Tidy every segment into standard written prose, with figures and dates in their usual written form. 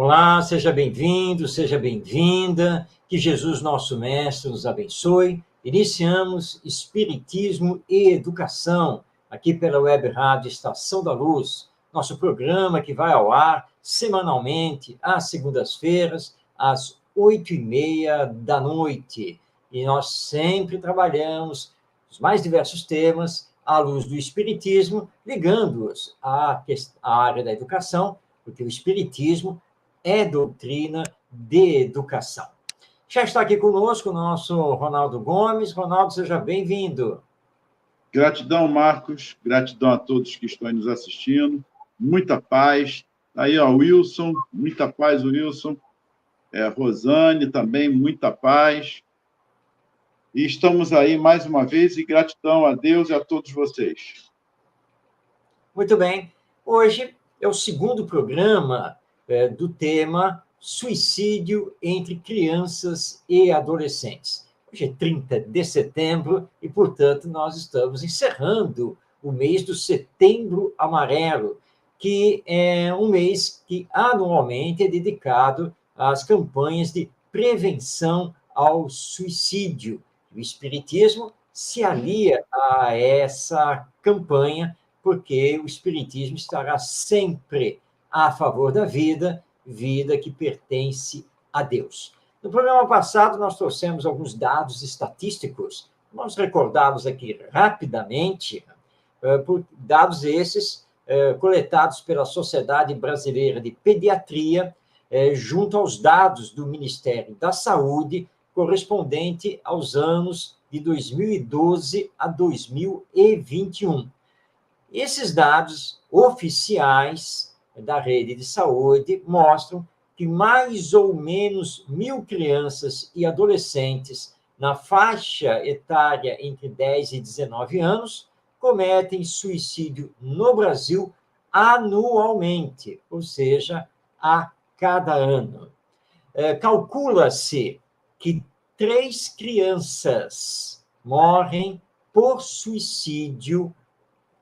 Olá, seja bem-vindo, seja bem-vinda, que Jesus, nosso Mestre, nos abençoe. Iniciamos Espiritismo e Educação, aqui pela Web Rádio Estação da Luz, nosso programa que vai ao ar semanalmente, às segundas-feiras, às 8h30 da noite. E nós sempre trabalhamos os mais diversos temas à luz do Espiritismo, ligando-os à área da educação, porque o Espiritismo é doutrina de educação. Já está aqui conosco o nosso Ronaldo Gomes. Ronaldo, seja bem-vindo. Gratidão, Marcos. Gratidão a todos que estão nos assistindo. Muita paz. Aí, ó, Wilson. Muita paz, Wilson. Rosane também, muita paz. E estamos aí mais uma vez e gratidão a Deus e a todos vocês. Muito bem. Hoje é o segundo programa do tema Suicídio entre Crianças e Adolescentes. Hoje é 30 de setembro e, portanto, nós estamos encerrando o mês do Setembro Amarelo, que é um mês que anualmente é dedicado às campanhas de prevenção ao suicídio. O Espiritismo se alia a essa campanha porque o Espiritismo estará sempre a favor da vida, vida que pertence a Deus. No programa passado, nós trouxemos alguns dados estatísticos, vamos recordá-los aqui rapidamente, por dados esses coletados pela Sociedade Brasileira de Pediatria, junto aos dados do Ministério da Saúde, correspondente aos anos de 2012 a 2021. Esses dados oficiais da rede de saúde mostram que mais ou menos 1.000 crianças e adolescentes na faixa etária entre 10 e 19 anos cometem suicídio no Brasil anualmente, ou seja, a cada ano. Calcula-se que 3 crianças morrem por suicídio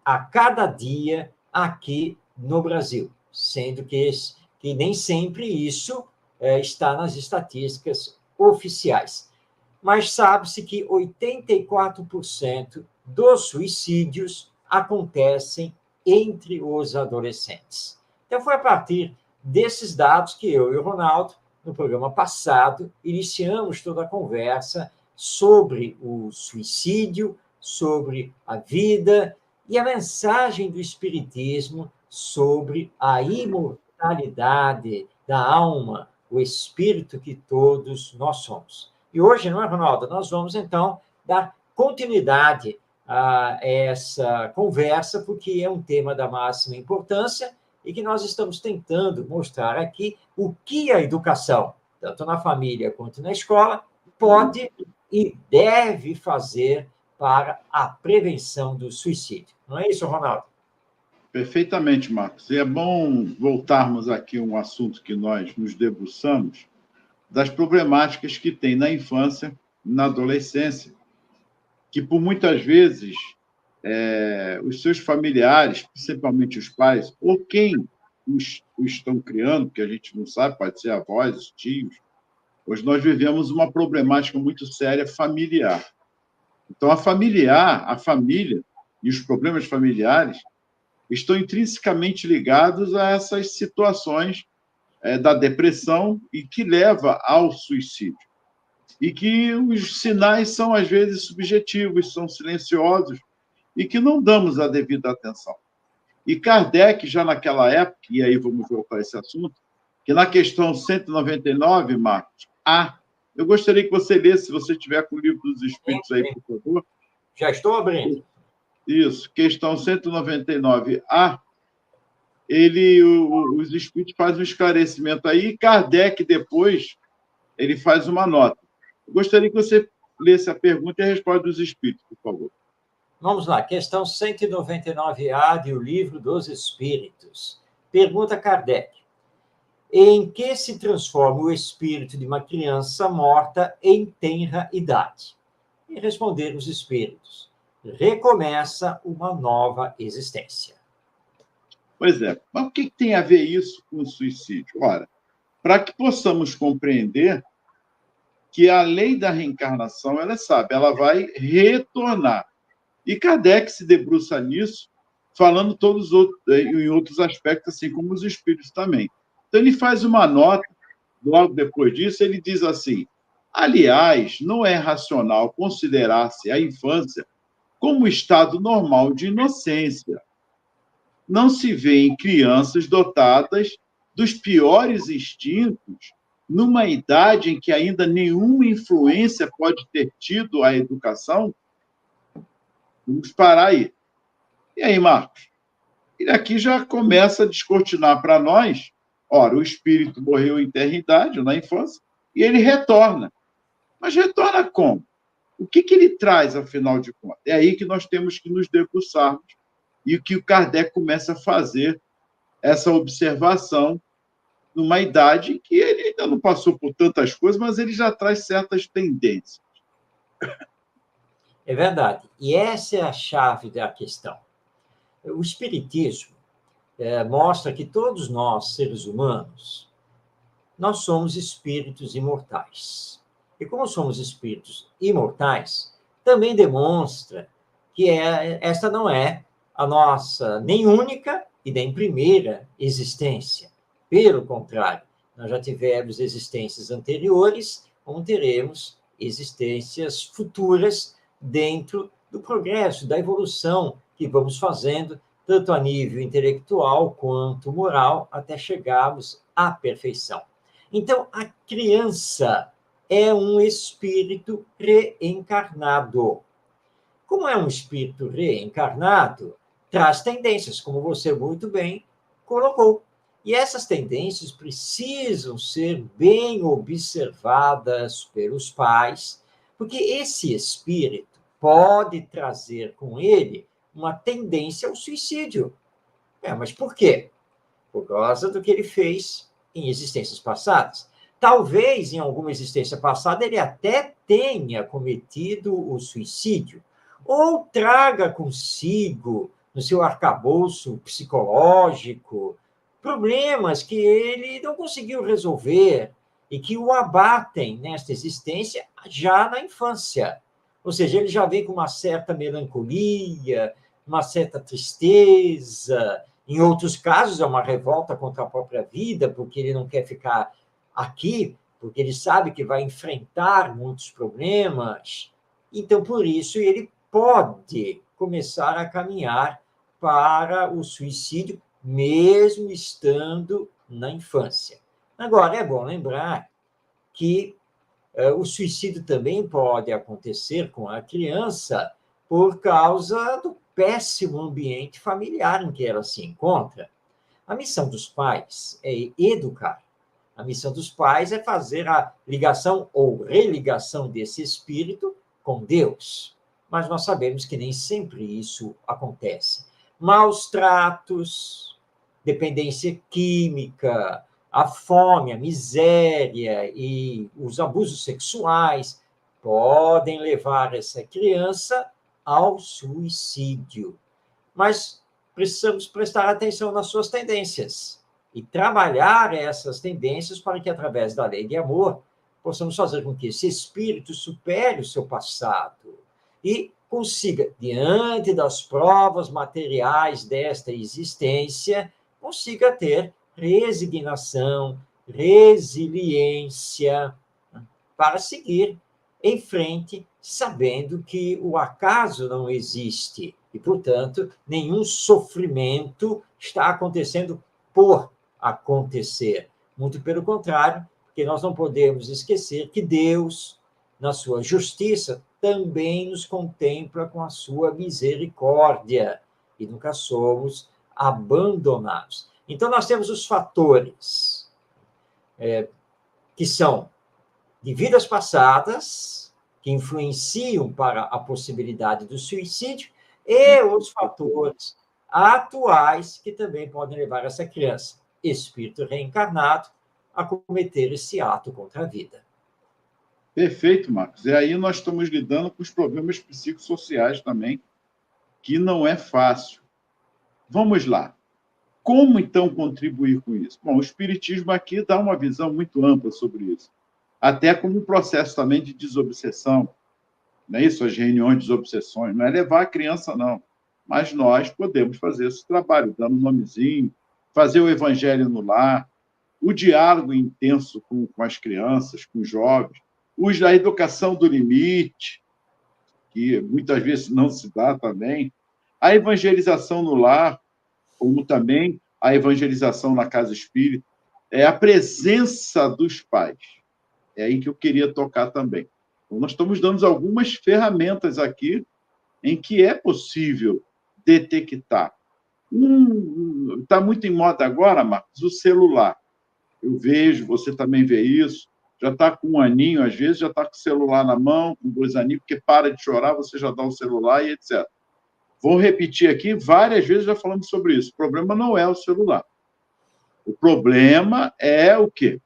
a cada dia aqui no Brasil, sendo que nem sempre isso está nas estatísticas oficiais. Mas sabe-se que 84% dos suicídios acontecem entre os adolescentes. Então, foi a partir desses dados que eu e o Ronaldo, no programa passado, iniciamos toda a conversa sobre o suicídio, sobre a vida e a mensagem do Espiritismo sobre a imortalidade da alma, o espírito que todos nós somos. E hoje, não é, Ronaldo? Nós vamos, então, dar continuidade a essa conversa, porque é um tema da máxima importância e que nós estamos tentando mostrar aqui o que a educação, tanto na família quanto na escola, pode e deve fazer para a prevenção do suicídio. Não é isso, Ronaldo? Perfeitamente, Marcos. E é bom voltarmos aqui a um assunto que nós nos debruçamos, das problemáticas que tem na infância, na adolescência, que por muitas vezes os seus familiares, principalmente os pais, ou quem os estão criando, que a gente não sabe, pode ser avós, os tios, hoje nós vivemos uma problemática muito séria familiar. Então, a família e os problemas familiares estão intrinsecamente ligados a essas situações da depressão e que leva ao suicídio. E que os sinais são, às vezes, subjetivos, são silenciosos e que não damos a devida atenção. E Kardec, já naquela época, e aí vamos voltar a esse assunto, que na questão 199, Marcos, eu gostaria que você lesse, se você tiver com o Livro dos Espíritos aí, por favor. Já estou abrindo. Isso, questão 199A, os Espíritos fazem um esclarecimento aí, e Kardec, depois, ele faz uma nota. Eu gostaria que você lesse a pergunta e a resposta dos Espíritos, por favor. Vamos lá, questão 199A de O Livro dos Espíritos. Pergunta Kardec. Em que se transforma o espírito de uma criança morta em tenra idade? E responderam os espíritos. Recomeça uma nova existência. Pois é, mas o que tem a ver isso com o suicídio? Ora, para que possamos compreender que a lei da reencarnação, ela sabe, ela vai retornar. E Kardec se debruça nisso, falando todos em outros aspectos, assim como os espíritos também. Então, ele faz uma nota, logo depois disso, ele diz assim: aliás, não é racional considerar-se a infância como estado normal de inocência. Não se vê em crianças dotadas dos piores instintos, numa idade em que ainda nenhuma influência pode ter tido a educação. Vamos parar aí. E aí, Marcos? Ele aqui já começa a descortinar para nós. Ora, o espírito morreu em eternidade, na infância, e ele retorna. Mas retorna como? O que ele traz, afinal de contas? É aí que nós temos que nos debruçarmos e o que o Kardec começa a fazer essa observação numa idade que ele ainda não passou por tantas coisas, mas ele já traz certas tendências. É verdade. E essa é a chave da questão. O Espiritismo mostra que todos nós, seres humanos, nós somos espíritos imortais. E como somos espíritos imortais, também demonstra que esta não é a nossa nem única e nem primeira existência. Pelo contrário, nós já tivemos existências anteriores, como teremos existências futuras dentro do progresso, da evolução que vamos fazendo, tanto a nível intelectual quanto moral, até chegarmos à perfeição. Então, a criança é um espírito reencarnado. Como é um espírito reencarnado, traz tendências, como você muito bem colocou. E essas tendências precisam ser bem observadas pelos pais, porque esse espírito pode trazer com ele uma tendência ao suicídio. Mas por quê? Por causa do que ele fez em existências passadas. Talvez, em alguma existência passada, ele até tenha cometido o suicídio, ou traga consigo, no seu arcabouço psicológico, problemas que ele não conseguiu resolver e que o abatem nesta existência já na infância. Ou seja, ele já vem com uma certa melancolia, uma certa tristeza. Em outros casos, é uma revolta contra a própria vida, porque ele não quer ficar aqui, porque ele sabe que vai enfrentar muitos problemas. Então, por isso, ele pode começar a caminhar para o suicídio, mesmo estando na infância. Agora, é bom lembrar que o suicídio também pode acontecer com a criança por causa do péssimo ambiente familiar em que ela se encontra. A missão dos pais é educar. A missão dos pais é fazer a ligação ou religação desse espírito com Deus. Mas nós sabemos que nem sempre isso acontece. Maus tratos, dependência química, a fome, a miséria e os abusos sexuais podem levar essa criança ao suicídio. Mas precisamos prestar atenção nas suas tendências e trabalhar essas tendências para que, através da lei de amor, possamos fazer com que esse espírito supere o seu passado e consiga, diante das provas materiais desta existência, consiga ter resignação, resiliência, para seguir em frente, sabendo que o acaso não existe e, portanto, nenhum sofrimento está acontecendo por acontecer. Muito pelo contrário, porque nós não podemos esquecer que Deus, na sua justiça, também nos contempla com a sua misericórdia e nunca somos abandonados. Então, nós temos os fatores que são de vidas passadas, que influenciam para a possibilidade do suicídio, e os fatores atuais que também podem levar essa criança, espírito reencarnado, a cometer esse ato contra a vida. Perfeito, Marcos. E aí nós estamos lidando com os problemas psicossociais também, que não é fácil. Vamos lá. Como, então, contribuir com isso? Bom, o Espiritismo aqui dá uma visão muito ampla sobre isso, até como um processo também de desobsessão, não é isso? As reuniões de desobsessões, não é levar a criança, não, mas nós podemos fazer esse trabalho, dando um nomezinho, fazer o evangelho no lar, o diálogo intenso com as crianças, com os jovens, a educação do limite, que muitas vezes não se dá também, a evangelização no lar, como também a evangelização na casa espírita, é a presença dos pais. É aí que eu queria tocar também. Então, nós estamos dando algumas ferramentas aqui em que é possível detectar. Está muito em moda agora, Marcos, o celular. Eu vejo, você também vê isso, já está com 1 aninho, às vezes, já está com o celular na mão, com 2 aninhos, porque para de chorar, você já dá o celular e etc. Vou repetir aqui, várias vezes já falamos sobre isso. O problema não é o celular. O problema é o quê?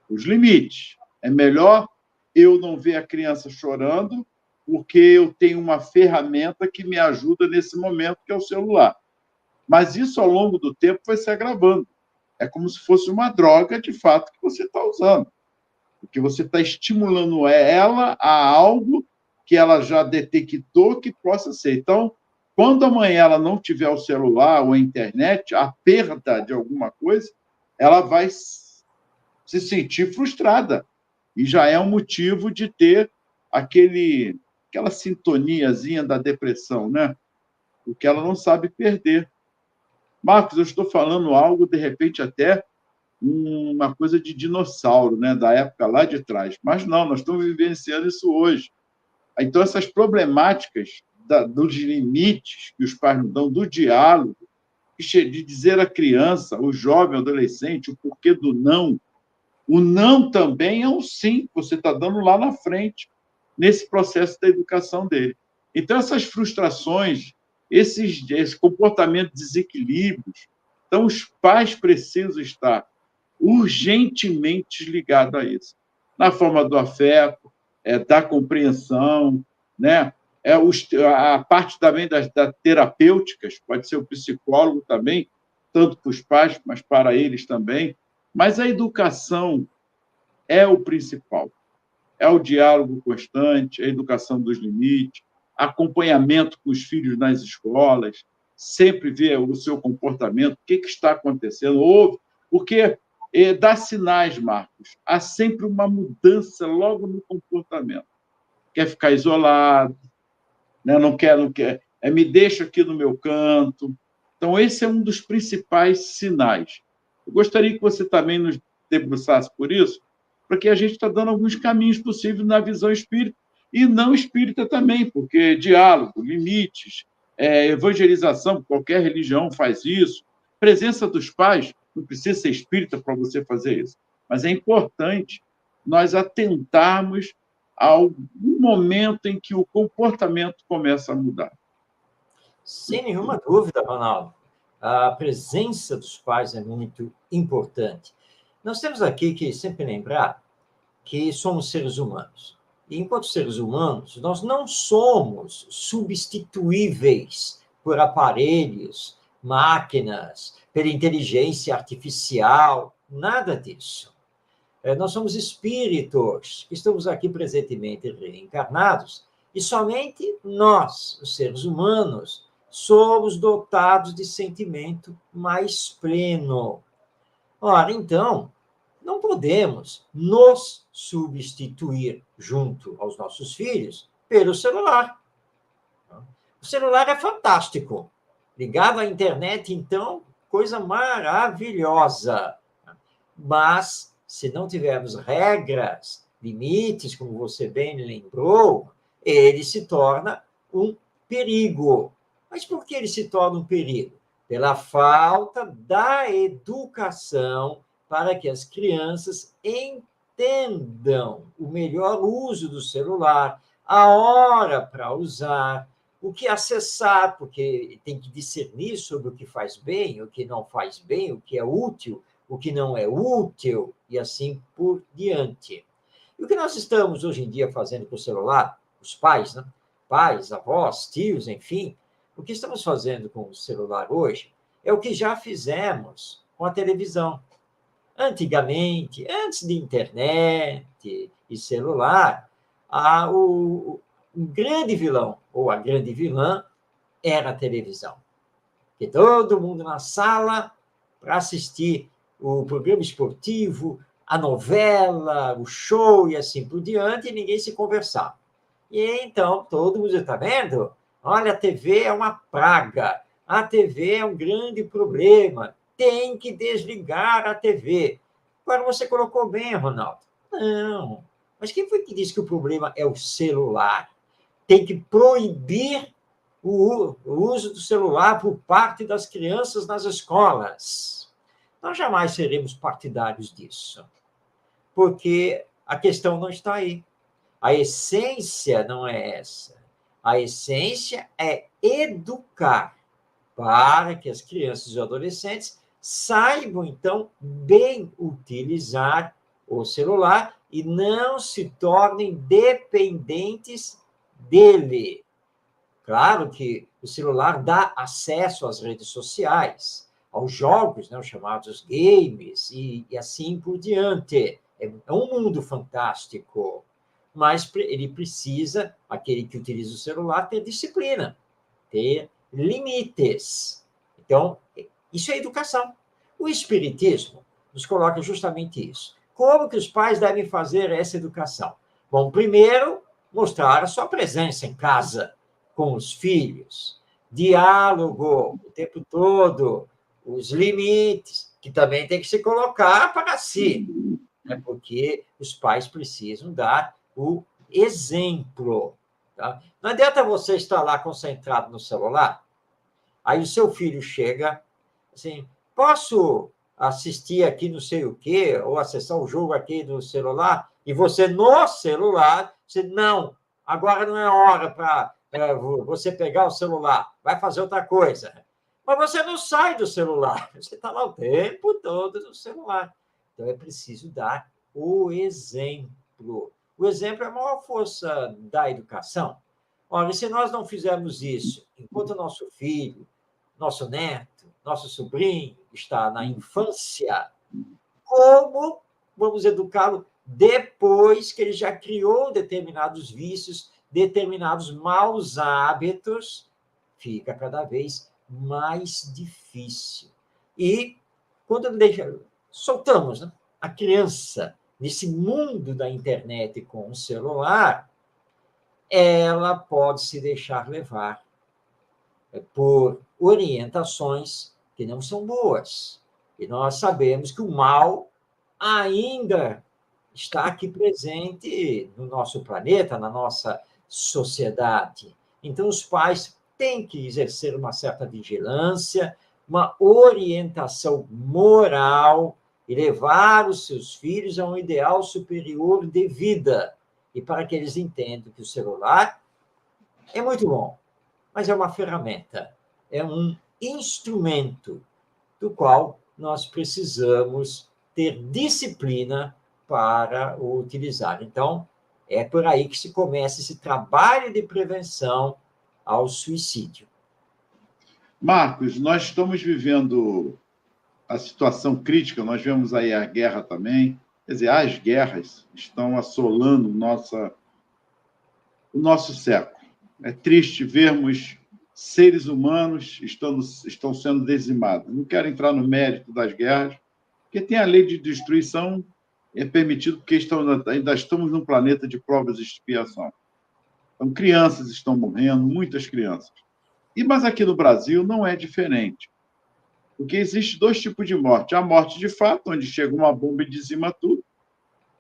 Os limites. É melhor eu não ver a criança chorando, porque eu tenho uma ferramenta que me ajuda nesse momento, que é o celular. Mas isso, ao longo do tempo, vai se agravando. É como se fosse uma droga, de fato, que você está usando. Porque você está estimulando ela a algo que ela já detectou que possa ser. Então, quando amanhã ela não tiver o celular ou a internet, a perda de alguma coisa, ela vai se sentir frustrada. E já é um motivo de ter aquela sintoniazinha da depressão, né? Porque ela não sabe perder. Marcos, eu estou falando algo, de repente, até uma coisa de dinossauro, né? Da época lá de trás. Mas não, nós estamos vivenciando isso hoje. Então, essas problemáticas dos limites que os pais não dão, do diálogo, de dizer à criança, o jovem, o adolescente, o porquê do não. O não também é um sim, que você está dando lá na frente, nesse processo da educação dele. Então, essas frustrações, esse comportamento de desequilíbrios, então, os pais precisam estar urgentemente ligados a isso, na forma do afeto, da compreensão, né? A parte também das terapêuticas, pode ser o psicólogo também, tanto para os pais, mas para eles também. Mas a educação é o principal. É o diálogo constante, a educação dos limites, acompanhamento com os filhos nas escolas, sempre ver o seu comportamento, o que está acontecendo, porque dá sinais, Marcos. Há sempre uma mudança logo no comportamento. Quer ficar isolado, né? Não quer, me deixa aqui no meu canto. Então, esse é um dos principais sinais. Eu gostaria que você também nos debruçasse por isso, porque a gente está dando alguns caminhos possíveis na visão espírita e não espírita também, porque diálogo, limites, evangelização, qualquer religião faz isso, presença dos pais, não precisa ser espírita para você fazer isso, mas é importante nós atentarmos ao momento em que o comportamento começa a mudar. Sem nenhuma dúvida, Ronaldo. A presença dos pais é muito importante. Nós temos aqui que sempre lembrar que somos seres humanos. E, enquanto seres humanos, nós não somos substituíveis por aparelhos, máquinas, pela inteligência artificial, nada disso. Nós somos espíritos que estamos aqui presentemente reencarnados e somente nós, os seres humanos, somos dotados de sentimento mais pleno. Ora, então, não podemos nos substituir junto aos nossos filhos pelo celular. O celular é fantástico. Ligado à internet, então, coisa maravilhosa. Mas, se não tivermos regras, limites, como você bem lembrou, ele se torna um perigo. Mas por que ele se torna um perigo? Pela falta da educação para que as crianças entendam o melhor uso do celular, a hora para usar, o que acessar, porque tem que discernir sobre o que faz bem, o que não faz bem, o que é útil, o que não é útil, e assim por diante. E o que nós estamos hoje em dia fazendo com o celular, os pais, né? Pais, avós, tios, enfim, o que estamos fazendo com o celular hoje é o que já fizemos com a televisão. Antigamente, antes de internet e celular, o grande vilão, ou a grande vilã, era a televisão. Que todo mundo na sala para assistir o programa esportivo, a novela, o show e assim por diante, e ninguém se conversava. E então todo mundo está vendo? Olha, a TV é uma praga, a TV é um grande problema, tem que desligar a TV. Agora você colocou bem, Ronaldo. Não, mas quem foi que disse que o problema é o celular? Tem que proibir o uso do celular por parte das crianças nas escolas. Nós jamais seremos partidários disso, porque a questão não está aí. A essência não é essa. A essência é educar para que as crianças e adolescentes saibam, então, bem utilizar o celular e não se tornem dependentes dele. Claro que o celular dá acesso às redes sociais, aos jogos, né, os chamados games, e assim por diante. É um mundo fantástico, mas ele precisa, aquele que utiliza o celular, ter disciplina, ter limites. Então, isso é educação. O Espiritismo nos coloca justamente isso. Como que os pais devem fazer essa educação? Bom, primeiro, mostrar a sua presença em casa, com os filhos, diálogo o tempo todo, os limites, que também tem que se colocar para si, né? Porque os pais precisam dar o exemplo. Tá? Não adianta você estar lá concentrado no celular, aí o seu filho chega assim, posso assistir aqui não sei o quê, ou acessar o jogo aqui no celular, e você no celular, você, não, agora não é hora para você pegar o celular, vai fazer outra coisa. Mas você não sai do celular, você está lá o tempo todo no celular. Então, é preciso dar o exemplo. O exemplo é a maior força da educação. Olha, se nós não fizermos isso, enquanto o nosso filho, nosso neto, nosso sobrinho está na infância, como vamos educá-lo depois que ele já criou determinados vícios, determinados maus hábitos? Fica cada vez mais difícil. E quando soltamos, né, a criança nesse mundo da internet com o celular, ela pode se deixar levar por orientações que não são boas. E nós sabemos que o mal ainda está aqui presente no nosso planeta, na nossa sociedade. Então, os pais têm que exercer uma certa vigilância, uma orientação moral e levar os seus filhos a um ideal superior de vida. E para que eles entendam que o celular é muito bom, mas é uma ferramenta, é um instrumento do qual nós precisamos ter disciplina para o utilizar. Então, é por aí que se começa esse trabalho de prevenção ao suicídio. Marcos, nós estamos vivendo a situação crítica, nós vemos aí a guerra também, quer dizer, as guerras estão assolando o nosso século. É triste vermos seres humanos estão sendo dizimados. Não quero entrar no mérito das guerras, porque tem a lei de destruição, é permitido porque ainda estamos num planeta de provas e expiação. Então, crianças estão morrendo, muitas crianças. Mas aqui no Brasil não é diferente, porque existe dois tipos de morte. A morte de fato, onde chega uma bomba e dizima tudo,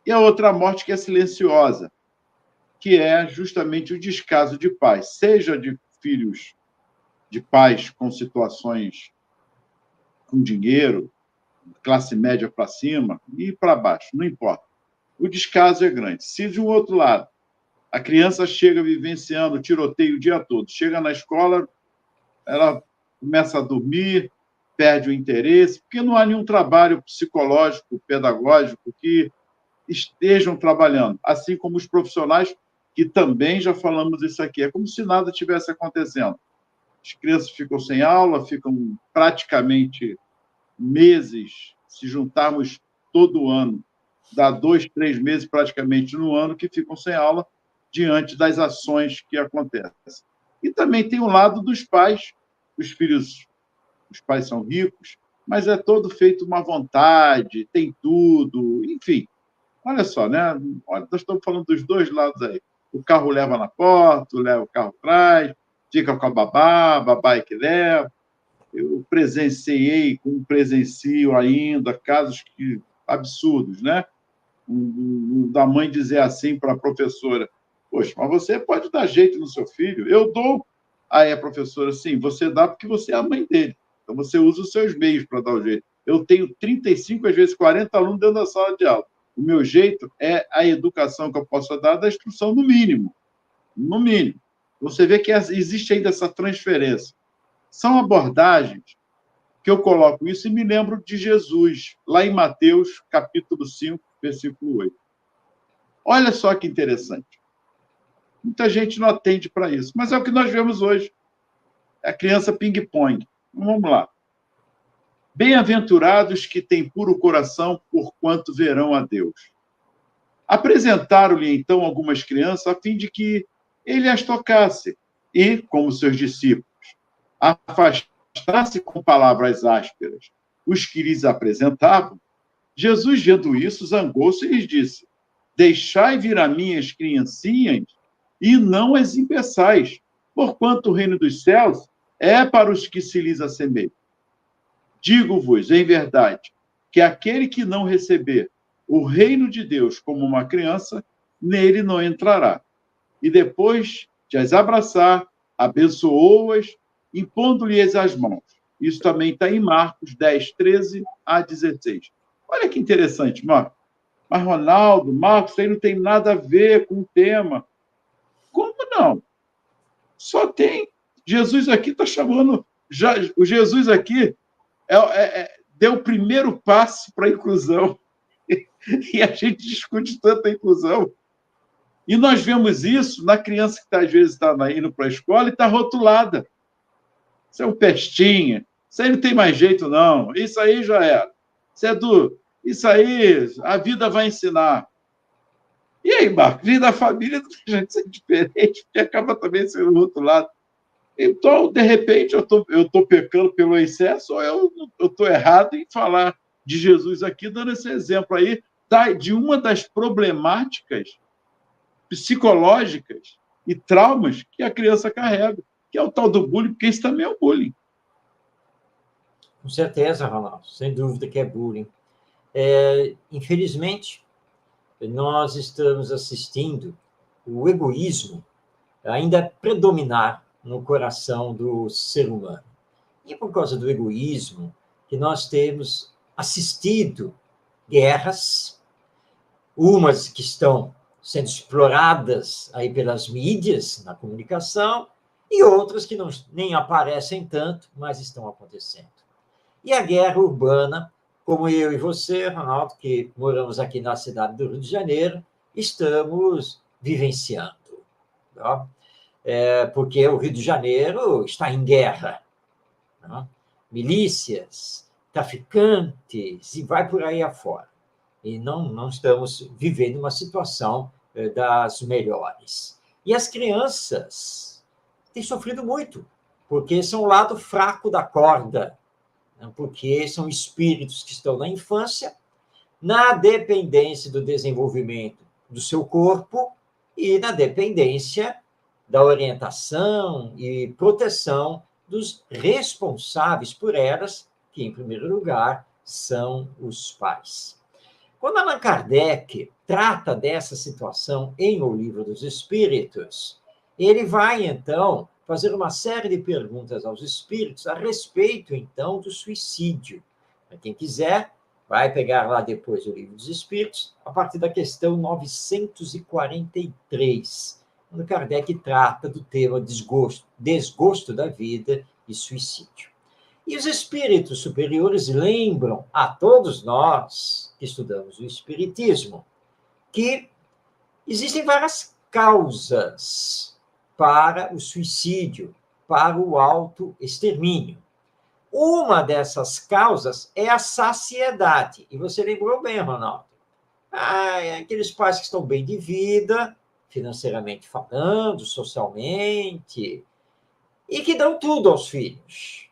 e a outra morte que é silenciosa, que é justamente o descaso de pais, seja de filhos de pais com situações com dinheiro, classe média para cima e para baixo, não importa. O descaso é grande. Se, de um outro lado, a criança chega vivenciando tiroteio o dia todo, chega na escola, ela começa a dormir, perde o interesse, porque não há nenhum trabalho psicológico, pedagógico que estejam trabalhando, assim como os profissionais, que também já falamos isso aqui. É como se nada tivesse acontecendo. as crianças ficam sem aula, ficam praticamente meses, se juntarmos todo ano, dá 2, 3 meses praticamente no ano que ficam sem aula diante das ações que acontecem. E também tem o lado dos pais, os filhos, os pais são ricos, mas é todo feito uma vontade, tem tudo, enfim. Olha só, né? Olha, nós estamos falando dos dois lados aí. O carro leva na porta, leva o carro atrás, fica com a babá é que leva. Eu presencio ainda casos absurdos, né? Da mãe dizer assim para a professora: poxa, mas você pode dar jeito no seu filho? Eu dou. Aí a professora: sim, você dá porque você é a mãe dele. Então você usa os seus meios para dar o jeito. Eu tenho 35, às vezes 40 alunos dentro da sala de aula. O meu jeito é a educação que eu posso dar da instrução no mínimo. No mínimo. Você vê que existe ainda essa transferência. São abordagens que eu coloco isso e me lembro de Jesus, lá em Mateus, capítulo 5, versículo 8. Olha só que interessante. Muita gente não atende para isso, mas é o que nós vemos hoje. É a criança ping-pong. Vamos lá. Bem-aventurados que têm puro coração, porquanto verão a Deus. Apresentaram-lhe, então, algumas crianças, a fim de que ele as tocasse, e, como seus discípulos, afastasse com palavras ásperas os que lhes apresentavam, Jesus, vendo isso, zangou-se e lhes disse: deixai vir a mim as criancinhas e não as impeçais, porquanto o reino dos céus é para os que se lhes assemelham. Digo-vos, em verdade, que aquele que não receber o reino de Deus como uma criança, nele não entrará. E depois de as abraçar, abençoou-as, impondo-lhes as mãos. Isso também está em Marcos 10, 13 a 16. Olha que interessante, Marcos. Mas, Ronaldo, Marcos, isso aí não tem nada a ver com o tema. Como não? Só tem. Jesus aqui está chamando. O Jesus aqui deu o primeiro passo para a inclusão. E a gente discute tanta inclusão. E nós vemos isso na criança que, às vezes, está indo para a escola e está rotulada. Isso é um pestinha. Isso aí não tem mais jeito, não. Isso aí já era. Isso aí a vida vai ensinar. E aí, Marcos? Vida da família já ser diferente, porque acaba também sendo rotulado. Então, de repente, eu tô pecando pelo excesso, ou eu estou errado em falar de Jesus aqui, dando esse exemplo aí de uma das problemáticas psicológicas e traumas que a criança carrega, que é o tal do bullying, porque isso também é o bullying. Com certeza, Ronaldo, sem dúvida que é bullying. Infelizmente, nós estamos assistindo o egoísmo ainda predominar no coração do ser humano. E por causa do egoísmo que nós temos assistido guerras, umas que estão sendo exploradas aí pelas mídias, na comunicação, e outras que nem aparecem tanto, mas estão acontecendo. E a guerra urbana, como eu e você, Ronaldo, que moramos aqui na cidade do Rio de Janeiro, estamos vivenciando. Tá? Porque o Rio de Janeiro está em guerra. Tá? Milícias, traficantes, e vai por aí afora. E não estamos vivendo uma situação das melhores. E as crianças têm sofrido muito, porque são o lado fraco da corda, porque são espíritos que estão na infância, na dependência do desenvolvimento do seu corpo e na dependência da orientação e proteção dos responsáveis por elas, que, em primeiro lugar, são os pais. Quando Allan Kardec trata dessa situação em O Livro dos Espíritos, ele vai, então, fazer uma série de perguntas aos espíritos a respeito, então, do suicídio. Para quem quiser, vai pegar lá depois o Livro dos Espíritos, a partir da questão 943, quando Kardec trata do tema desgosto da vida e suicídio. E os espíritos superiores lembram a todos nós que estudamos o espiritismo que existem várias causas para o suicídio, para o autoextermínio. Uma dessas causas é a saciedade. E você lembrou bem, Ronaldo. Aqueles pais que estão bem de vida, financeiramente falando, socialmente, e que dão tudo aos filhos.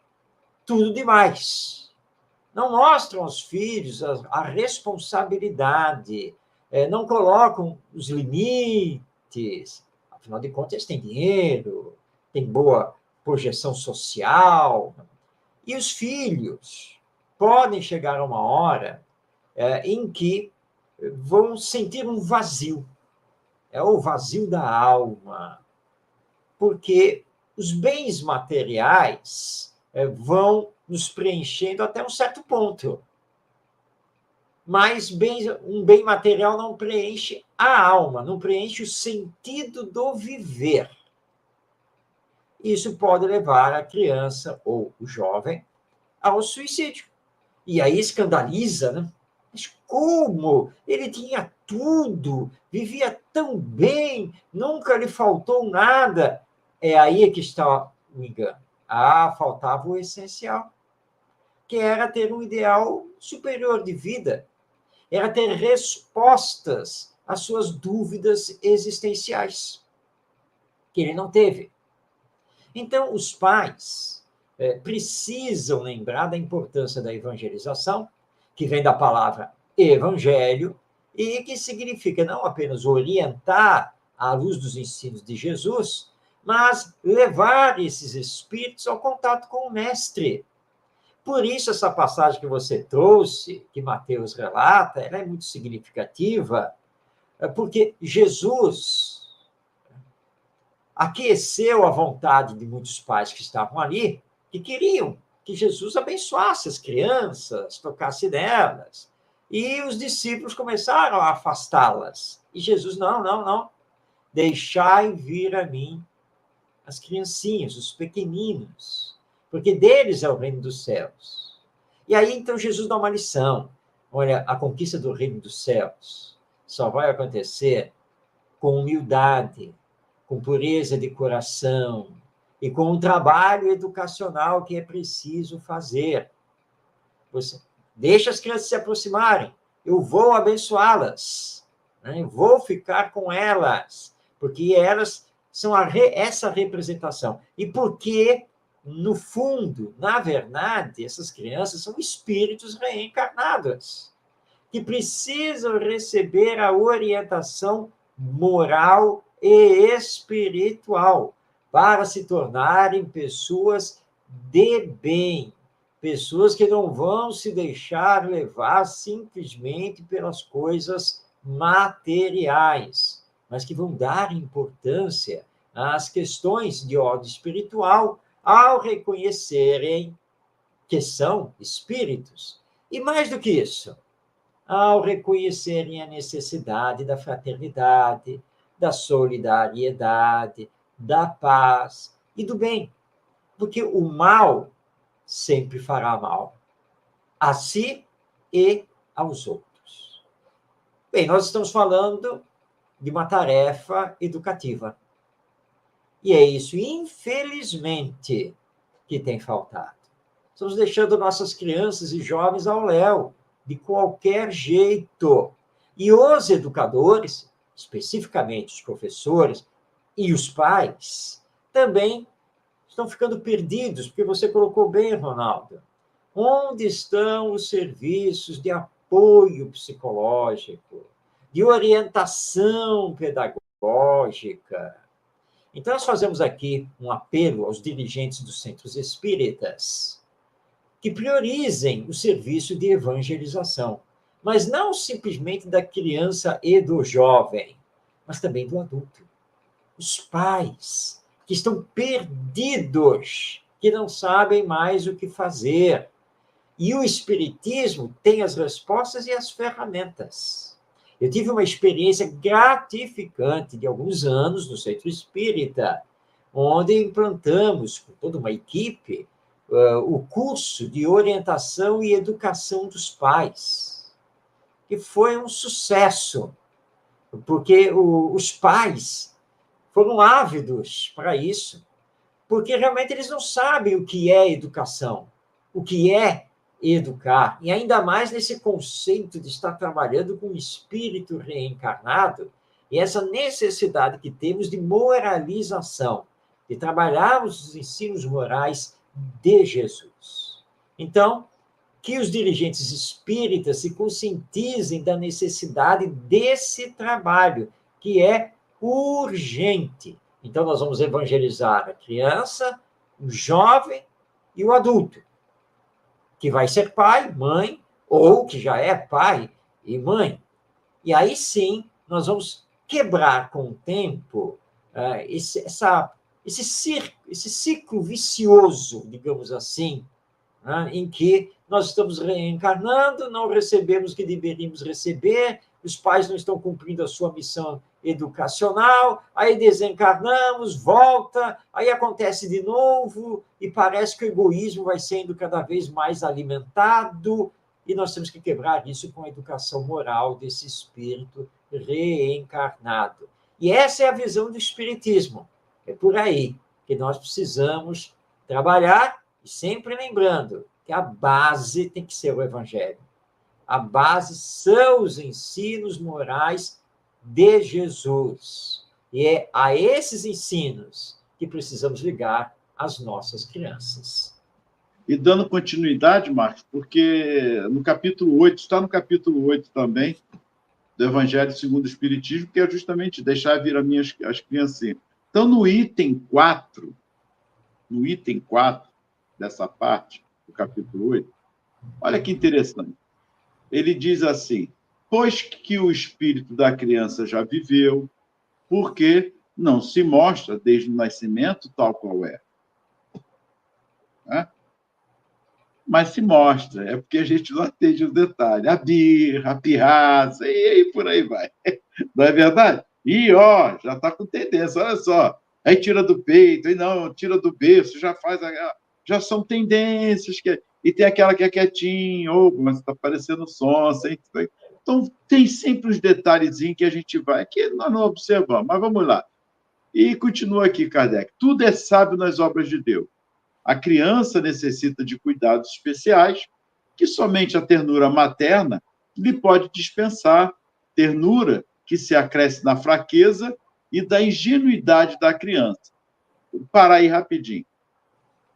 Tudo demais. Não mostram aos filhos a responsabilidade, não colocam os limites. Afinal de contas, eles têm dinheiro, têm boa projeção social. E os filhos podem chegar a uma hora em que vão sentir um vazio. É o vazio da alma. Porque os bens materiais vão nos preenchendo até um certo ponto. Mas um bem material não preenche a alma, não preenche o sentido do viver. Isso pode levar a criança ou o jovem ao suicídio. E aí escandaliza, né? Mas como? Ele tinha tudo, vivia tão bem, nunca lhe faltou nada. É aí que está o engano. Faltava o essencial, que era ter um ideal superior de vida, era ter respostas às suas dúvidas existenciais, que ele não teve. Então, os pais precisam lembrar da importância da evangelização, que vem da palavra evangelho, e que significa não apenas orientar à luz dos ensinos de Jesus, mas levar esses espíritos ao contato com o Mestre. Por isso, essa passagem que você trouxe, que Mateus relata, ela é muito significativa, porque Jesus aqueceu a vontade de muitos pais que estavam ali, que queriam que Jesus abençoasse as crianças, tocasse nelas. E os discípulos começaram a afastá-las. E Jesus, não. Deixai vir a mim as criancinhas, os pequeninos, porque deles é o reino dos céus. E aí, então, Jesus dá uma lição. Olha, a conquista do reino dos céus só vai acontecer com humildade, com pureza de coração e com um trabalho educacional que é preciso fazer. Você deixa as crianças se aproximarem, eu vou abençoá-las, né? Eu vou ficar com elas, porque elas são essa representação. E porque, no fundo, na verdade, essas crianças são espíritos reencarnados, que precisam receber a orientação moral e espiritual para se tornarem pessoas de bem, pessoas que não vão se deixar levar simplesmente pelas coisas materiais, mas que vão dar importância às questões de ordem espiritual ao reconhecerem que são espíritos. E mais do que isso, ao reconhecerem a necessidade da fraternidade, da solidariedade, da paz e do bem. Porque o mal sempre fará mal a si e aos outros. Bem, nós estamos falando de uma tarefa educativa. E é isso, infelizmente, que tem faltado. Estamos deixando nossas crianças e jovens ao léu, de qualquer jeito. E os educadores, especificamente os professores e os pais, também estão ficando perdidos, porque você colocou bem, Ronaldo. Onde estão os serviços de apoio psicológico, de orientação pedagógica? Então, nós fazemos aqui um apelo aos dirigentes dos centros espíritas que priorizem o serviço de evangelização, mas não simplesmente da criança e do jovem, mas também do adulto. Os pais que estão perdidos, que não sabem mais o que fazer. E o Espiritismo tem as respostas e as ferramentas. Eu tive uma experiência gratificante de alguns anos no Centro Espírita, onde implantamos, com toda uma equipe, o curso de orientação e educação dos pais, que foi um sucesso, porque os pais foram ávidos para isso. porque realmente eles não sabem o que é educação, o que é educar, e ainda mais nesse conceito de estar trabalhando com o espírito reencarnado e essa necessidade que temos de moralização, de trabalharmos os ensinos morais de Jesus. Então, que os dirigentes espíritas se conscientizem da necessidade desse trabalho, que é urgente. Então, nós vamos evangelizar a criança, o jovem e o adulto, que vai ser pai, mãe, ou que já é pai e mãe. E aí sim, nós vamos quebrar com o tempo esse ciclo vicioso, digamos assim, né, em que nós estamos reencarnando, não recebemos o que deveríamos receber, os pais não estão cumprindo a sua missão educacional, aí desencarnamos, volta, aí acontece de novo, e parece que o egoísmo vai sendo cada vez mais alimentado, e nós temos que quebrar isso com a educação moral desse espírito reencarnado. E essa é a visão do espiritismo. É por aí que nós precisamos trabalhar, e sempre lembrando que a base tem que ser o evangelho. A base são os ensinos morais de Jesus. E é a esses ensinos que precisamos ligar as nossas crianças. E dando continuidade, Marcos, porque no capítulo 8, está no capítulo 8 também, do Evangelho segundo o Espiritismo, que é justamente deixar vir as criancinhas. Então, no item 4 dessa parte, do capítulo 8, olha que interessante. Ele diz assim: pois que o espírito da criança já viveu, porque não se mostra desde o nascimento tal qual é. Né? Mas se mostra, é porque a gente não atende os detalhes. A birra, a pirraça, e por aí vai. Não é verdade? E, ó, já está com tendência, olha só. Aí tira do peito, aí não, tira do berço, já faz... Já são tendências. E tem aquela que é quietinha, mas está parecendo sonsa. Então, tem sempre os detalhezinhos que a gente vai, que nós não observamos. Mas vamos lá. E continua aqui, Kardec. Tudo é sábio nas obras de Deus. A criança necessita de cuidados especiais que somente a ternura materna lhe pode dispensar, ternura que se acresce na fraqueza e da ingenuidade da criança. Vou parar aí rapidinho.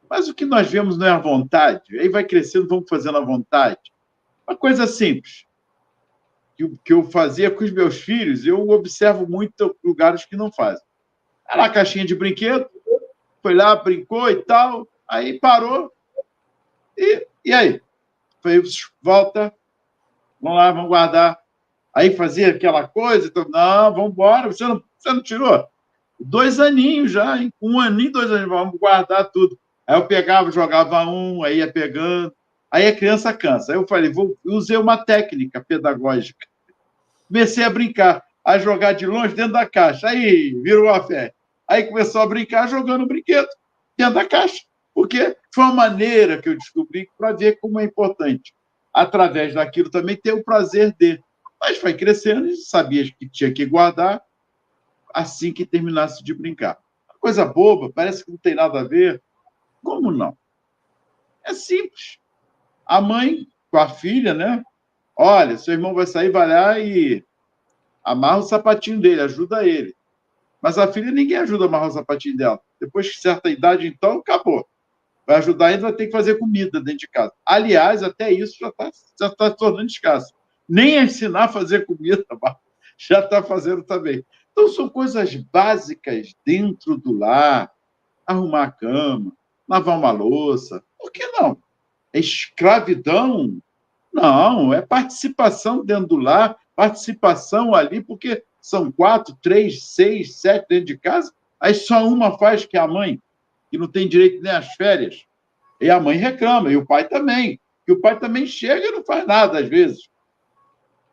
Mas o que nós vemos não é a vontade, aí vai crescendo, vamos fazendo a vontade. Uma coisa simples, que eu fazia com os meus filhos, eu observo muito lugares que não fazem. Era a caixinha de brinquedo, foi lá, brincou e tal, aí parou, e aí? Foi, volta, vamos lá, vamos guardar. Aí fazia aquela coisa, então, não, vamos embora, você não tirou? 2 aninhos já, hein? 1 aninho, 2 aninhos, vamos guardar tudo. Aí eu pegava, jogava aí ia pegando, aí a criança cansa. Aí eu falei, usei uma técnica pedagógica. Comecei a brincar, a jogar de longe dentro da caixa. Aí virou a fé. Aí começou a brincar jogando brinquedo dentro da caixa. Porque foi uma maneira que eu descobri para ver como é importante, através daquilo também, ter o prazer de. Mas foi crescendo e sabia que tinha que guardar assim que terminasse de brincar. Coisa boba, parece que não tem nada a ver. Como não? É simples. A mãe com a filha, né? Olha, seu irmão vai sair, vai lá e amarra o sapatinho dele, ajuda ele. Mas a filha, ninguém ajuda a amarrar o sapatinho dela. Depois de certa idade, então, acabou. Vai ajudar ainda, vai ter que fazer comida dentro de casa. Aliás, até isso já está se tornando escasso. Nem ensinar a fazer comida, já está fazendo também. Então, são coisas básicas dentro do lar. Arrumar a cama, lavar uma louça. Por que não? É escravidão? Não, é participação dentro do lar, participação ali, porque são 4, 3, 6, 7 dentro de casa, aí só uma faz, que é a mãe, que não tem direito nem às férias. E a mãe reclama, e o pai também. E o pai também chega e não faz nada, às vezes.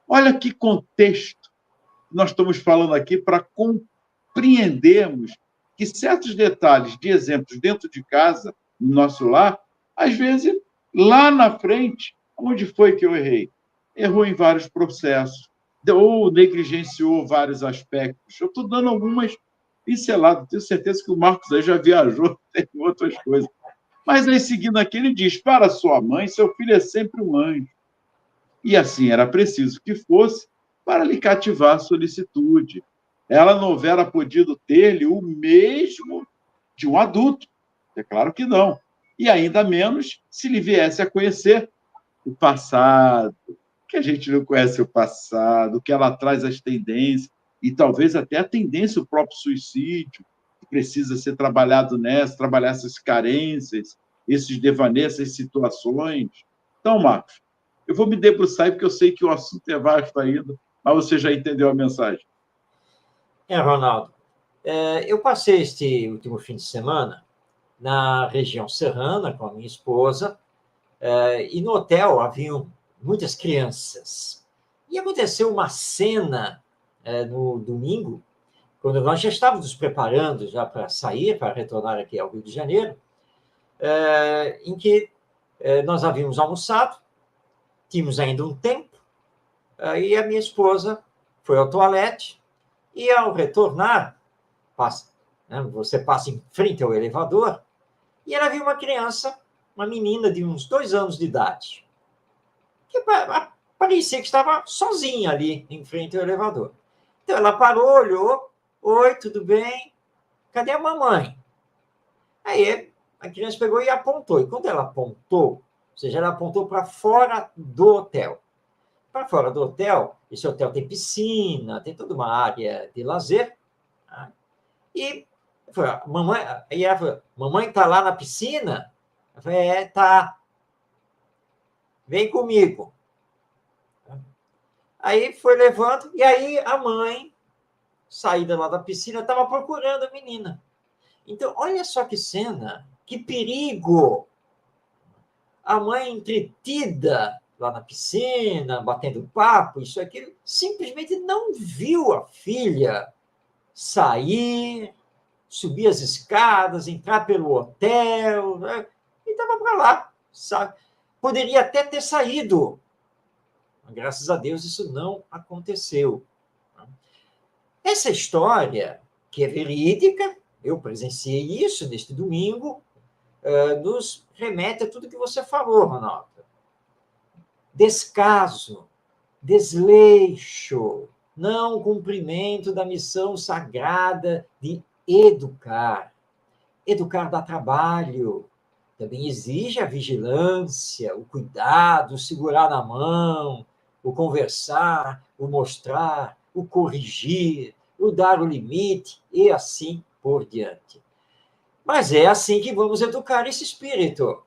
Olha que contexto nós estamos falando aqui para compreendermos que certos detalhes de exemplos dentro de casa, no nosso lar, às vezes, lá na frente, onde foi que eu errei? Errou em vários processos, ou negligenciou vários aspectos. Eu estou dando algumas pincelado. Tenho certeza que o Marcos aí já viajou, tem outras coisas. Mas aí, seguindo aqui, ele diz: para sua mãe, seu filho é sempre um anjo. E assim era preciso que fosse para lhe cativar a solicitude. Ela não houvera podido ter-lhe o mesmo de um adulto. É claro que não. E ainda menos se lhe viesse a conhecer o passado, que a gente não conhece o passado, que ela traz as tendências, e talvez até a tendência, o próprio suicídio, que precisa ser trabalhado nessa, trabalhar essas carências, esses devaneios, essas situações. Então, Marcos, eu vou me debruçar, porque eu sei que o assunto é vasto ainda, mas você já entendeu a mensagem. Ronaldo, eu passei este último fim de semana na região serrana com a minha esposa, e no hotel haviam muitas crianças. E aconteceu uma cena no domingo, quando nós já estávamos nos preparando já para sair, para retornar aqui ao Rio de Janeiro, em que nós havíamos almoçado, tínhamos ainda um tempo, e a minha esposa foi ao toalete, e ao retornar, você passa em frente ao elevador, e ela viu uma criança, uma menina de uns 2 anos de idade, que parecia que estava sozinha ali em frente ao elevador. Então ela parou, olhou: oi, tudo bem? Cadê a mamãe? Aí a criança pegou e apontou. E quando ela apontou, ou seja, ela apontou para fora do hotel. Para fora do hotel, esse hotel tem piscina, tem toda uma área de lazer. Tá? E mamãe, aí ela falou: mamãe está lá na piscina? Eu falei: tá. Vem comigo. Aí foi levando, e aí a mãe, saída lá da piscina, estava procurando a menina. Então, olha só que cena, que perigo! A mãe entretida lá na piscina, batendo papo, isso aqui, simplesmente não viu a filha sair, subir as escadas, entrar pelo hotel, né? E estava para lá, sabe? Poderia até ter saído. Graças a Deus isso não aconteceu. Essa história, que é verídica, eu presenciei isso neste domingo, nos remete a tudo que você falou, Ronaldo. Descaso, desleixo, não cumprimento da missão sagrada de educar. Educar dá trabalho, também exige a vigilância, o cuidado, o segurar na mão, o conversar, o mostrar, o corrigir, o dar o limite e assim por diante. Mas é assim que vamos educar esse espírito,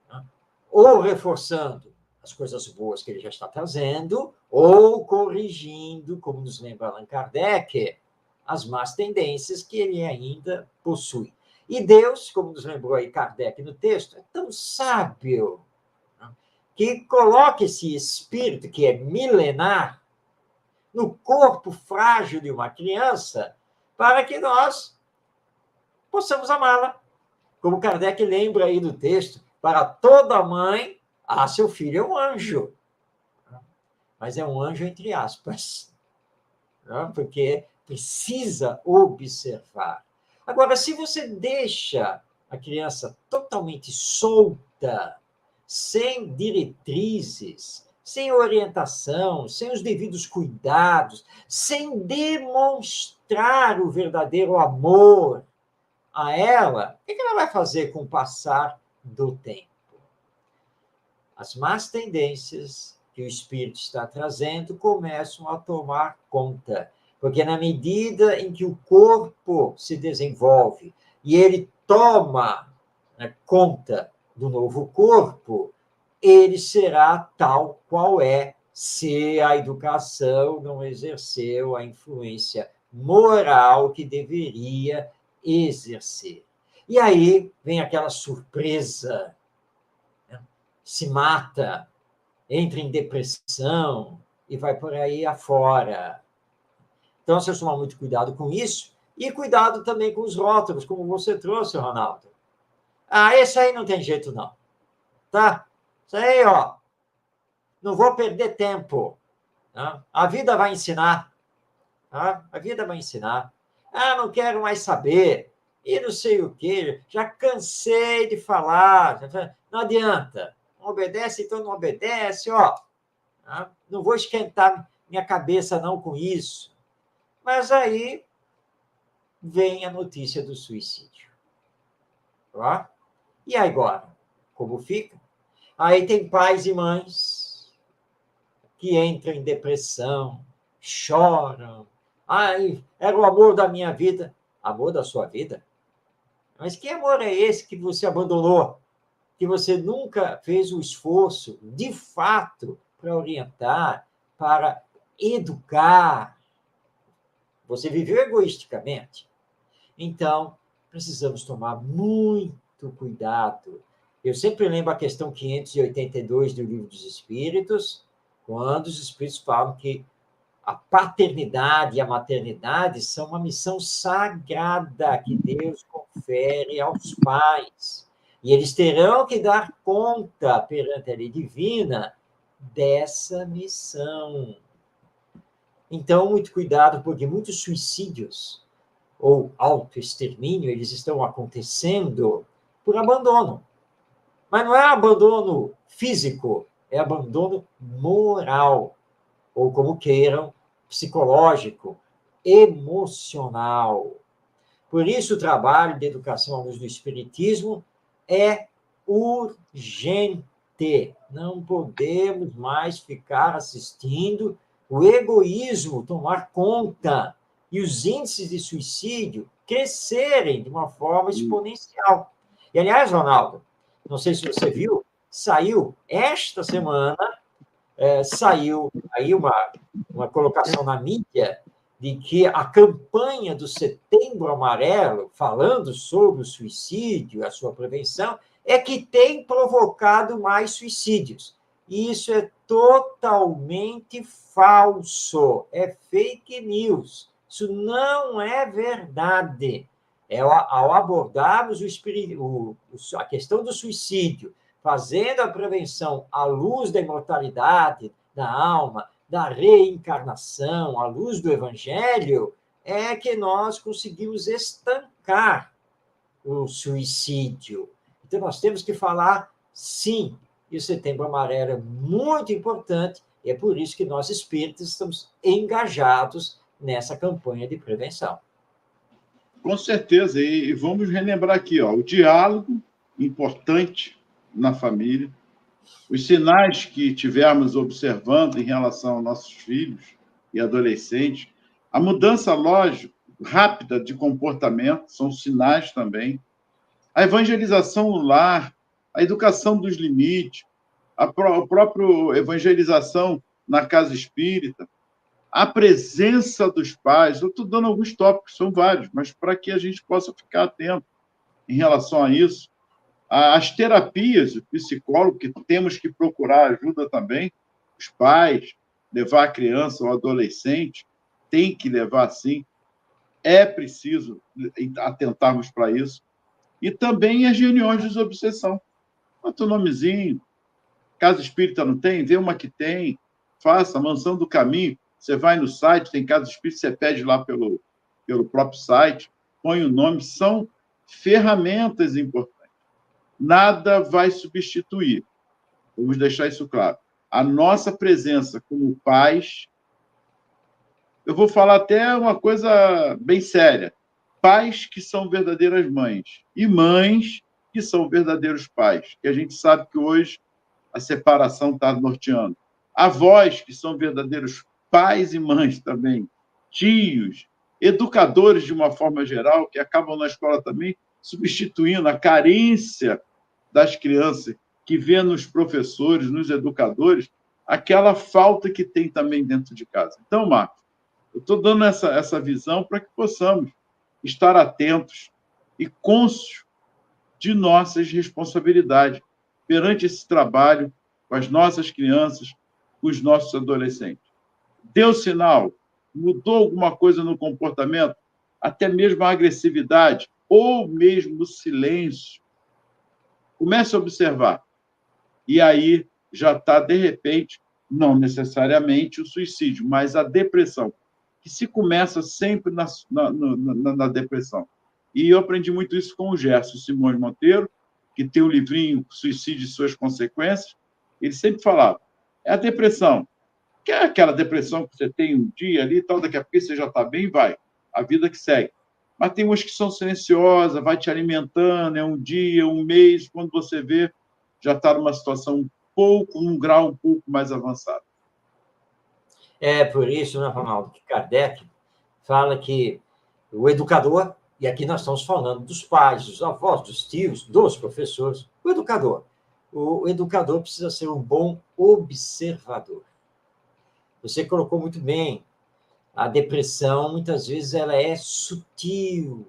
né? Ou reforçando as coisas boas que ele já está trazendo, ou corrigindo, como nos lembra Allan Kardec, as más tendências que ele ainda possui. E Deus, como nos lembrou aí Kardec no texto, é tão sábio, né, que coloca esse espírito, que é milenar, no corpo frágil de uma criança, para que nós possamos amá-la. Como Kardec lembra aí no texto, para toda mãe, seu filho é um anjo. Mas é um anjo entre aspas, né? Porque precisa observar. Agora, se você deixa a criança totalmente solta, sem diretrizes, sem orientação, sem os devidos cuidados, sem demonstrar o verdadeiro amor a ela, o que ela vai fazer com o passar do tempo? As más tendências que o espírito está trazendo começam a tomar conta, porque na medida em que o corpo se desenvolve e ele toma, né, conta do novo corpo, ele será tal qual é, se a educação não exerceu a influência moral que deveria exercer. E aí vem aquela surpresa, né? Se mata, entra em depressão e vai por aí afora. Então, você tomar muito cuidado com isso e cuidado também com os rótulos, como você trouxe, Ronaldo. Esse aí não tem jeito, não. Tá? Isso aí, ó, não vou perder tempo. Tá? A vida vai ensinar. Tá? A vida vai ensinar. Ah, não quero mais saber. E não sei o quê. Já cansei de falar. Não adianta. Não obedece, então não obedece. Ó, não vou esquentar minha cabeça não com isso. Mas aí vem a notícia do suicídio. Ó. E agora? Como fica? Aí tem pais e mães que entram em depressão, choram. Ai, era o amor da minha vida. Amor da sua vida? Mas que amor é esse que você abandonou? Que você nunca fez o esforço, de fato, para orientar, para educar. Você viveu egoisticamente. Então, precisamos tomar muito cuidado. Eu sempre lembro a questão 582 do Livro dos Espíritos, quando os Espíritos falam que a paternidade e a maternidade são uma missão sagrada que Deus confere aos pais. E eles terão que dar conta perante a lei divina dessa missão. Então, muito cuidado, porque muitos suicídios ou autoextermínio, eles estão acontecendo por abandono. Mas não é abandono físico, é abandono moral, ou como queiram, psicológico, emocional. Por isso, o trabalho de educação à luz do Espiritismo é urgente. Não podemos mais ficar assistindo o egoísmo tomar conta e os índices de suicídio crescerem de uma forma exponencial. E, aliás, Ronaldo, não sei se você viu, saiu esta semana, saiu aí uma colocação na mídia de que a campanha do Setembro Amarelo, falando sobre o suicídio, a sua prevenção, é que tem provocado mais suicídios. E isso é totalmente falso, é fake news. Isso não é verdade. Ao abordarmos a questão do suicídio, fazendo a prevenção à luz da imortalidade da alma, da reencarnação, à luz do Evangelho, é que nós conseguimos estancar o suicídio. Então, nós temos que falar sim. E o Setembro Amarelo é muito importante, e é por isso que nós espíritas estamos engajados nessa campanha de prevenção. Com certeza. E vamos relembrar aqui, ó, o diálogo importante na família, os sinais que tivermos observando em relação aos nossos filhos e adolescentes, a mudança, lógico, rápida de comportamento, são sinais também, a evangelização no lar, a educação dos limites, a própria evangelização na casa espírita, a presença dos pais. Eu estou dando alguns tópicos, são vários, mas para que a gente possa ficar atento em relação a isso. As terapias, o psicólogo, que temos que procurar ajuda também, os pais, levar a criança ou adolescente, tem que levar sim, é preciso atentarmos para isso. E também as reuniões de desobsessão. Bota o nomezinho, casa espírita não tem? Vê uma que tem, faça, Mansão do Caminho, você vai no site, tem casa espírita, você pede lá pelo próprio site, põe o nome, são ferramentas importantes. Nada vai substituir, vamos deixar isso claro, a nossa presença como pais. Eu vou falar até uma coisa bem séria, pais que são verdadeiras mães e mães que são verdadeiros pais, que a gente sabe que hoje a separação está norteando. Avós que são verdadeiros pais e mães também, tios, educadores de uma forma geral, que acabam na escola também substituindo a carência das crianças, que vê nos professores, nos educadores, aquela falta que tem também dentro de casa. Então, Marcos, eu estou dando essa visão para que possamos estar atentos e cônscios de nossas responsabilidades perante esse trabalho com as nossas crianças, com os nossos adolescentes. Deu sinal, mudou alguma coisa no comportamento, até mesmo a agressividade, ou mesmo o silêncio. Comece a observar. E aí já está, de repente, não necessariamente o suicídio, mas a depressão, que se começa sempre na depressão. E eu aprendi muito isso com o Gerson Simões Monteiro, que tem o livrinho Suicídio e Suas Consequências. Ele sempre falava, é a depressão, que é aquela depressão que você tem um dia ali, tal, daqui a pouco você já está bem, vai, a vida que segue. Mas tem umas que são silenciosas, vai te alimentando, é um dia, um mês, quando você vê, já está numa situação um grau um pouco mais avançado. É por isso, né, Ronaldo, que Kardec fala que o educador, e aqui nós estamos falando dos pais, dos avós, dos tios, dos professores, o educador precisa ser um bom observador. Você colocou muito bem, a depressão, muitas vezes, ela é sutil,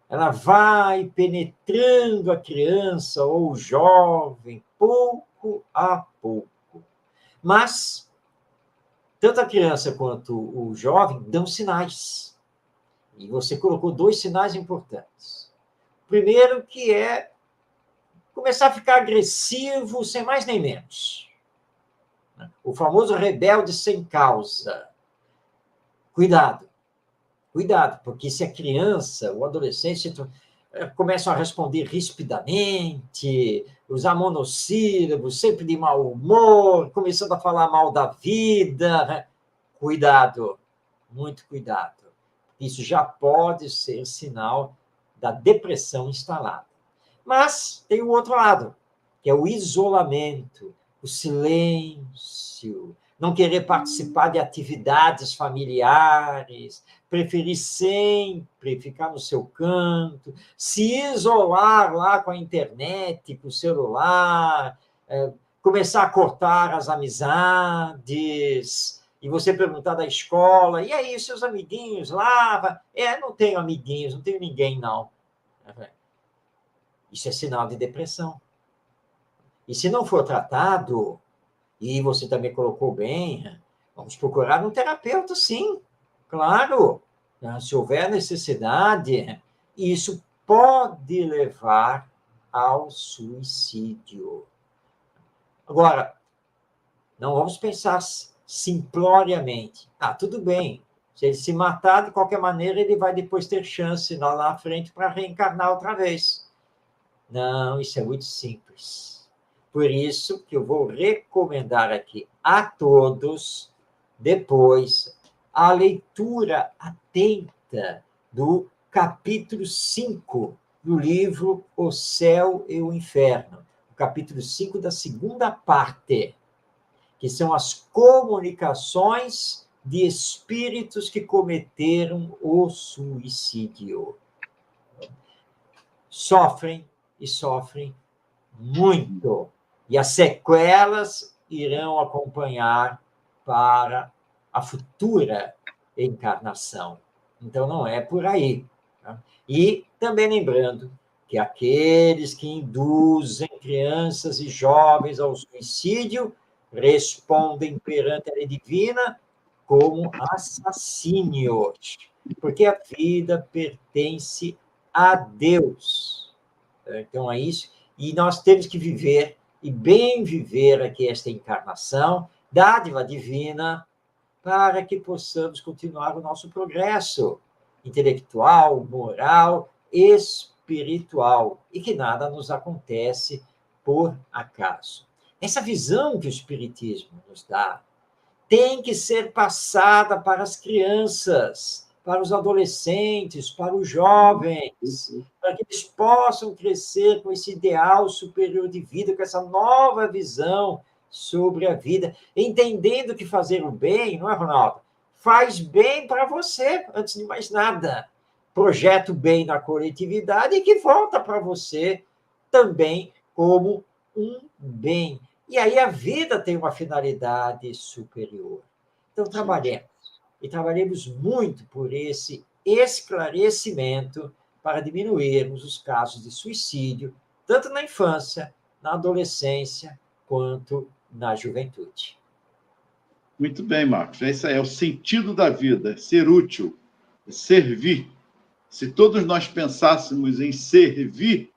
ela vai penetrando a criança ou o jovem, pouco a pouco. Mas, tanto a criança quanto o jovem dão sinais. E você colocou 2 sinais importantes. Primeiro, que é começar a ficar agressivo sem mais nem menos. O famoso rebelde sem causa. Cuidado, porque se a criança, o adolescente, começam a responder rispidamente, usar monossílabos, sempre de mau humor, começando a falar mal da vida, cuidado, muito cuidado. Isso já pode ser sinal da depressão instalada. Mas tem o outro lado, que é o isolamento, o silêncio, não querer participar de atividades familiares, preferir sempre ficar no seu canto, se isolar lá com a internet, com o celular, começar a cortar as amizades, e você perguntar da escola, e aí, seus amiguinhos lá? Não tenho amiguinhos, não tenho ninguém, não. Isso é sinal de depressão. E se não for tratado, e você também colocou bem, vamos procurar um terapeuta, sim, claro. Se houver necessidade, isso pode levar ao suicídio. Agora, não vamos pensar simploriamente. Tudo bem, se ele se matar, de qualquer maneira, ele vai depois ter chance lá na frente para reencarnar outra vez. Não, isso é muito simples. Por isso que eu vou recomendar aqui a todos, depois, a leitura atenta do capítulo 5 do livro O Céu e o Inferno, o capítulo 5 da segunda parte, que são as comunicações de espíritos que cometeram o suicídio. Sofrem e sofrem muito. E as sequelas irão acompanhar para a futura encarnação. Então, não é por aí. Tá? E também lembrando que aqueles que induzem crianças e jovens ao suicídio respondem perante a lei divina como assassínios, porque a vida pertence a Deus. Então, é isso. E nós temos que viver, e bem viver aqui esta encarnação, dádiva divina, para que possamos continuar o nosso progresso intelectual, moral, espiritual, e que nada nos acontece por acaso. Essa visão que o Espiritismo nos dá tem que ser passada para as crianças, para os adolescentes, para os jovens, para que eles possam crescer com esse ideal superior de vida, com essa nova visão sobre a vida, entendendo que fazer o bem, não é, Ronaldo? Faz bem para você, antes de mais nada. Projeta o bem na coletividade e que volta para você também como um bem. E aí a vida tem uma finalidade superior. Então, trabalhemos. E trabalhemos muito por esse esclarecimento para diminuirmos os casos de suicídio, tanto na infância, na adolescência, quanto na juventude. Muito bem, Marcos. Esse é o sentido da vida, ser útil, servir. Se todos nós pensássemos em servir,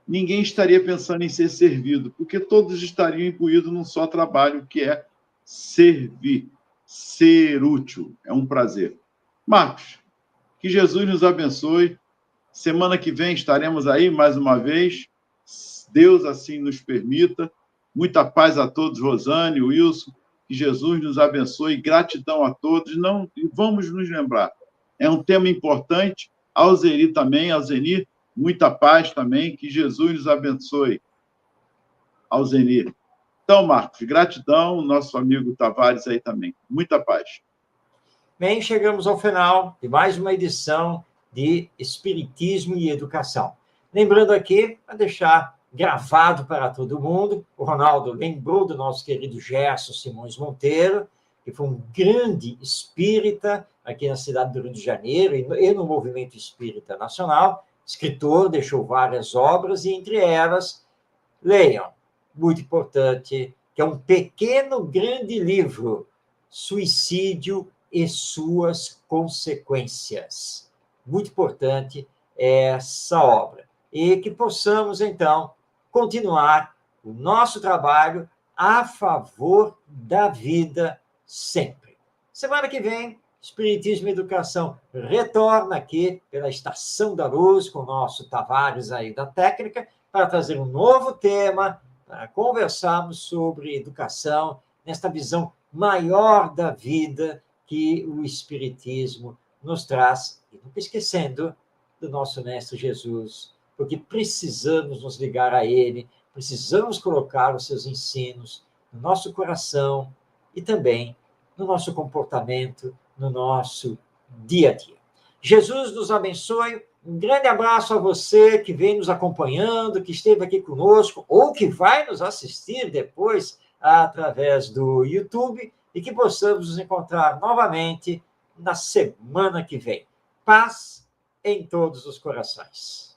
ninguém estaria pensando em ser servido, porque todos estariam incluídos num só trabalho, que é servir. ser útil. É um prazer. Marcos, que Jesus nos abençoe. Semana que vem estaremos aí mais uma vez. Deus assim nos permita. Muita paz a todos, Rosane, Wilson. Que Jesus nos abençoe. Gratidão a todos. Não, e vamos nos lembrar. É um tema importante. Alzeni também, Alzeni, muita paz também. Que Jesus nos abençoe. Alzeni. Então, Marcos, gratidão. Nosso amigo Tavares aí também. Muita paz. Bem, chegamos ao final de mais uma edição de Espiritismo e Educação. Lembrando aqui, para deixar gravado para todo mundo, o Ronaldo lembrou do nosso querido Gerson Simões Monteiro, que foi um grande espírita aqui na cidade do Rio de Janeiro e no movimento espírita nacional, escritor, deixou várias obras, e entre elas, leiam, muito importante, que é um pequeno, grande livro, Suicídio e suas consequências. Muito importante essa obra. E que possamos, então, continuar o nosso trabalho a favor da vida sempre. Semana que vem, Espiritismo e Educação retorna aqui pela Estação da Luz, com o nosso Tavares aí da técnica, para trazer um novo tema, para conversarmos sobre educação, nesta visão maior da vida que o Espiritismo nos traz, e nunca esquecendo do nosso Mestre Jesus, porque precisamos nos ligar a Ele, precisamos colocar os seus ensinos no nosso coração e também no nosso comportamento, no nosso dia a dia. Jesus nos abençoe. Um grande abraço a você que vem nos acompanhando, que esteve aqui conosco, ou que vai nos assistir depois através do YouTube, e que possamos nos encontrar novamente na semana que vem. Paz em todos os corações.